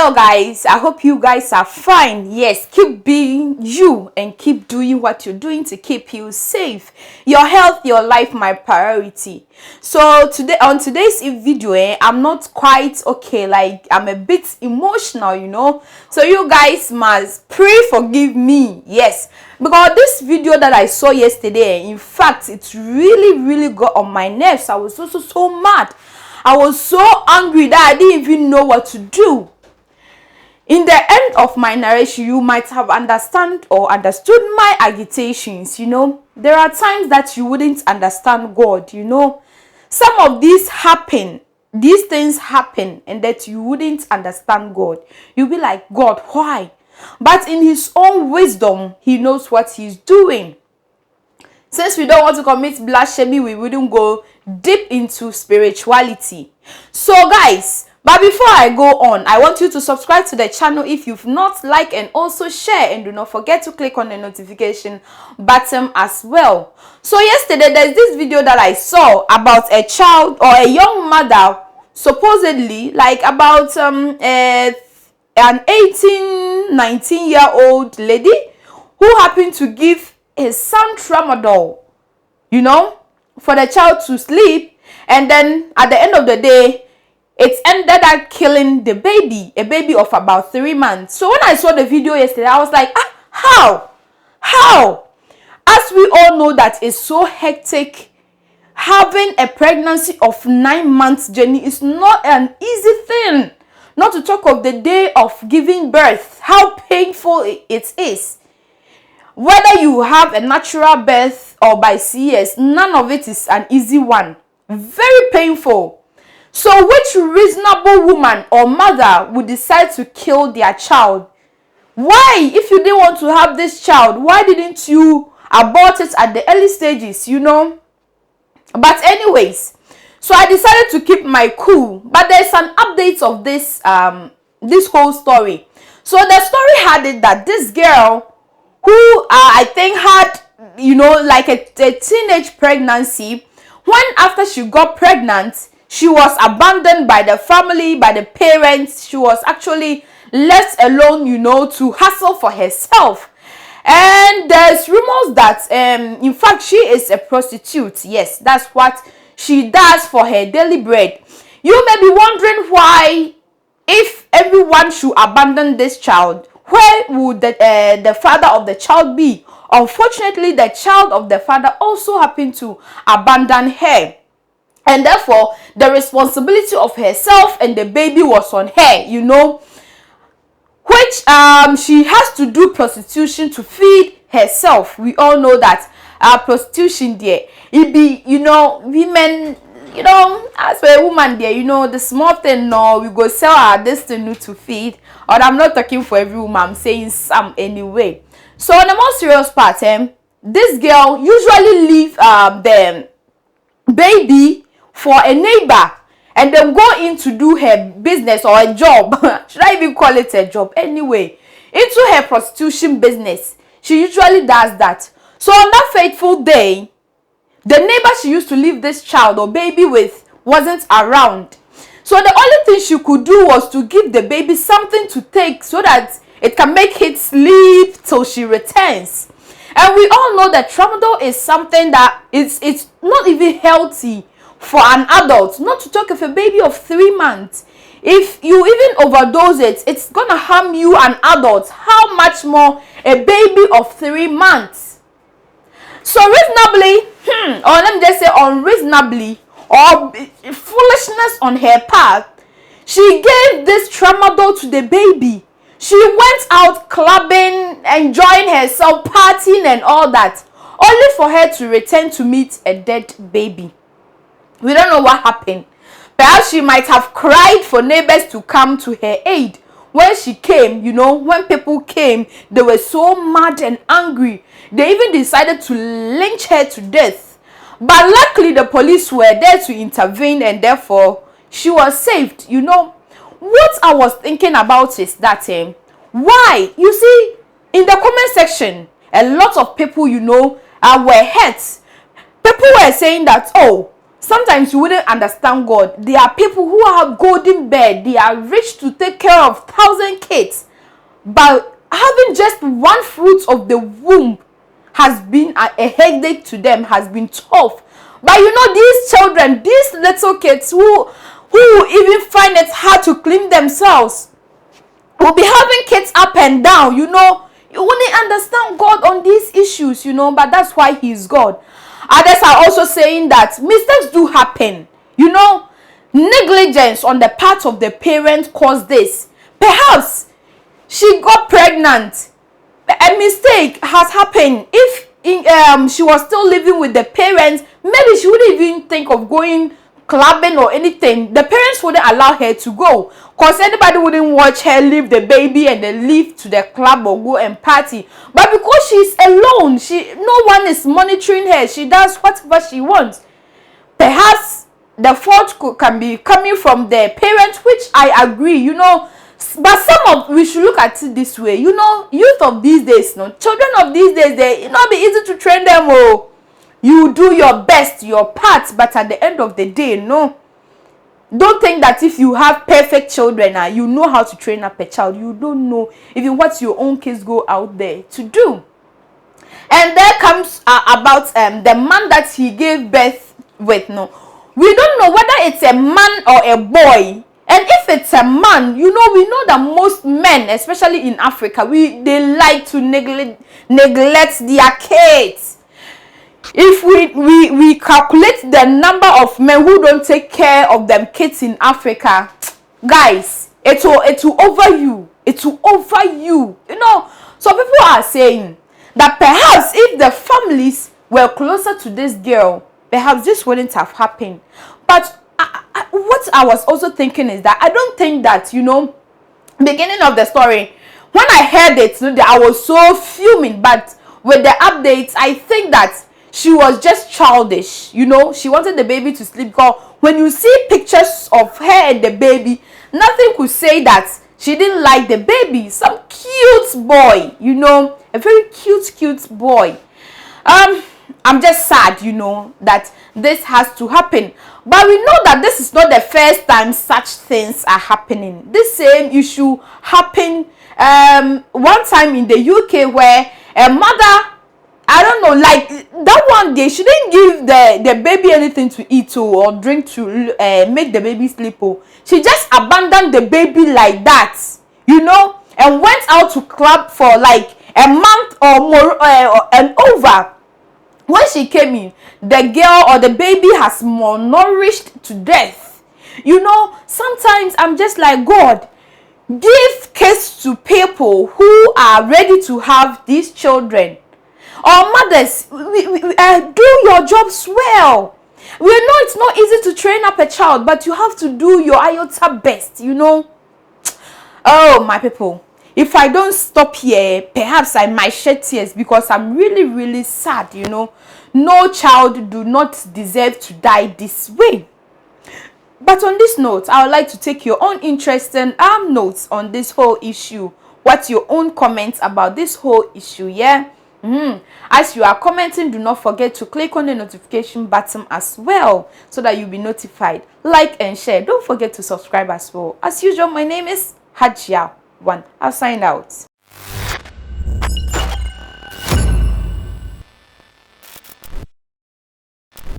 Hello guys, I hope you guys are fine. Yes, keep being you and keep doing what you're doing to keep you safe. Your health, your life, my priority. So today, on today's video, I'm not quite okay. Like, I'm a bit emotional. So you guys must forgive me. Yes, because this video that I saw yesterday, in fact, it really got on my nerves. I was also so mad. I was so angry that I didn't even know what to do. In the end of my narration, you might have understood my agitations. There are times that you wouldn't understand God. Some of these things happen, and that you wouldn't understand God. You'll be like, God, why? But in his own wisdom, he knows what he's doing. Since we don't want to commit blasphemy, we wouldn't go deep into spirituality. So guys, but before I go on, I want you to subscribe to the channel if you've not, like, and also share, and do not forget to click on the notification button as well. So yesterday, there's this video that I saw about a child or a young mother, supposedly like about an 18-19-year-old lady who happened to give his son tramadol, for the child to sleep, and then at the end of the day, it ended up killing the baby, a baby of about 3 months. So when I saw the video yesterday, I was like, how? As we all know that it's so hectic. Having a pregnancy of 9 months journey is not an easy thing. Not to talk of the day of giving birth, how painful it is. Whether you have a natural birth or by CS, none of it is an easy one. Very painful. So which reasonable woman or mother would decide to kill their child? Why? If you didn't want to have this child, why didn't you abort it at the early stages, But anyways, so I decided to keep my cool. But there's an update of this whole story. So the story had it that this girl, who I think had, like a teenage pregnancy, when after she got pregnant, she was abandoned by the family, by the parents. She was actually left alone, to hustle for herself. And there's rumors that, in fact, she is a prostitute. Yes, that's what she does for her daily bread. You may be wondering why, if everyone should abandon this child, where would the father of the child be? Unfortunately, the child of the father also happened to abandon her. And therefore, the responsibility of herself and the baby was on her, which she has to do prostitution to feed herself. We all know that prostitution there, it be, women, as a woman there, the small thing, no, we go sell our destiny to feed. Or I'm not talking for every woman, I'm saying some anyway. So on the more serious part, this girl usually leave the baby for a neighbor and then go in to do her business or a job. Should I even call it a job? Anyway, into her prostitution business. She usually does that. So on that fateful day, the neighbor she used to leave this child or baby with wasn't around. So the only thing she could do was to give the baby something to take so that it can make it sleep till she returns. And we all know that tramadol is something that it's not even healthy for an adult, not to talk of a baby of 3 months. If you even overdose it, it's gonna harm you, an adult. How much more a baby of 3 months? So reasonably, or let me just say unreasonably, or foolishness on her part, she gave this tramadol to the baby. She went out clubbing, enjoying herself, partying and all that, only for her to return to meet a dead baby. We don't know what happened. Perhaps she might have cried for neighbors to come to her aid. When she came, when people came, they were so mad and angry. They even decided to lynch her to death. But luckily, the police were there to intervene, and therefore, she was saved. What I was thinking about is that, why? You see, in the comment section, a lot of people, were hurt. People were saying that, oh, sometimes you wouldn't understand God. There are people who have golden bed, they are rich to take care of 1,000 kids, but having just one fruit of the womb has been a headache to them, has been tough. But you know, these children, these little kids who even find it hard to clean themselves, will be having kids up and down. You know, you wouldn't understand God on these issues, you know, but that's why He's God. Others are also saying that mistakes do happen. You know, negligence on the part of the parent caused this. Perhaps she got pregnant. A mistake has happened. If she was still living with the parents, maybe she wouldn't even think of going clubbing or anything. The parents wouldn't allow her to go, because anybody wouldn't watch her leave the baby and then leave to the club or go and party. But because she's alone, no one is monitoring her, she does whatever she wants. Perhaps the fault can be coming from the parents, which I agree, you know. But we should look at it this way, you know. Youth of these days, no, children of these days, it not be easy to train them. Oh, you do your best, your part, but at the end of the day, no, don't think that if you have perfect children, you know how to train up a child. You don't know even what your own kids go out there to do. And there comes about the man that he gave birth with. No, we don't know whether it's a man or a boy. And if it's a man, you know, we know that most men, especially in Africa, they like to neglect their kids. If we calculate the number of men who don't take care of them kids in Africa, guys, it will over you. It will over you. You know, so people are saying that perhaps if the families were closer to this girl, perhaps this wouldn't have happened. But what I was also thinking is that I don't think that, you know, beginning of the story, when I heard it, you know, I was so fuming. But with the updates, I think that she was just childish. You know, she wanted the baby to sleep. Because when you see pictures of her and the baby, nothing could say that she didn't like the baby. Some cute boy, you know, a very cute boy. I'm just sad, you know, that this has to happen. But we know that this is not the first time such things are happening. This same issue happened one time in the UK, where a mother, I don't know, like that one day, she didn't give the baby anything to eat or drink to make the baby sleep. She just abandoned the baby like that, you know, and went out to club for like a month or more and over. When she came in, the girl or the baby has malnourished to death. You know, sometimes I'm just like, God, give kids to people who are ready to have these children. Or mothers, do your jobs well. We know it's not easy to train up a child, but you have to do your iota best, you know. Oh, my people. If I don't stop here, perhaps I might shed tears, because I'm really sad, you know. No child do not deserve to die this way. But on this note, I would like to take your own interesting notes on this whole issue. What's your own comments about this whole issue, yeah? As you are commenting, do not forget to click on the notification button as well, so that you'll be notified. Like and share. Don't forget to subscribe as well. As usual, my name is Hajia1. I'll sign out.